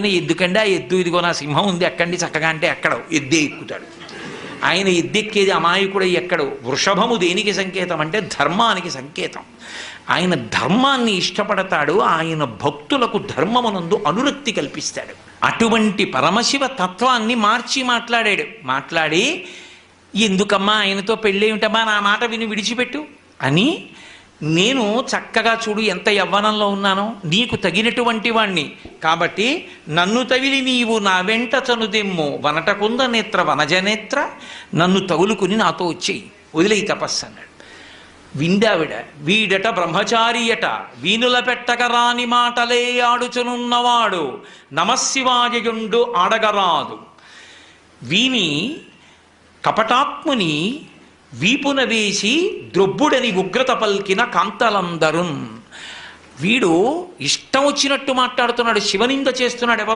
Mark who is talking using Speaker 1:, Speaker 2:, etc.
Speaker 1: ఎద్దుకండి ఆ ఎద్దు ఇదిగో నా సింహం ఉంది ఎక్కండి చక్కగా అంటే ఎక్కడో ఎద్దే ఎక్కుతాడు. ఆయన ఎద్దెక్కేది అమాయకుడు ఎక్కడు. వృషభము దేనికి సంకేతం అంటే ధర్మానికి సంకేతం. ఆయన ధర్మాన్ని ఇష్టపడతాడు. ఆయన భక్తులకు ధర్మమునందు అనురక్తి కల్పిస్తాడు. అటువంటి పరమశివ తత్వాన్ని మార్చి మాట్లాడి ఎందుకమ్మా ఆయనతో పెళ్ళేమిటమ్మా నా మాట విని విడిచిపెట్టు అని, నేను చక్కగా చూడు ఎంత యవ్వనంలో ఉన్నానో, నీకు తగినటువంటి వాణ్ణి కాబట్టి నన్ను తగిలి నీవు నా వెంట చనుదెమ్ము వనటకుంద నేత్ర వనజనేత్ర, నన్ను తగులుకుని నాతో వచ్చేయి, వదిలేయి తపస్సు అన్నాడు. విందావిడ వీడట బ్రహ్మచారియట వీనుల పెట్టక రాని మాటలే ఆడుచునున్నవాడు నమశివాయయుండు ఆడగరాదు. వీని కపటాత్ముని వీపున వేసి ద్రొబ్బుడని ఉగ్రత పల్కిన కాంతలందరున్. వీడు ఇష్టం వచ్చినట్టు మాట్లాడుతున్నాడు, శివనింద చేస్తున్నాడు.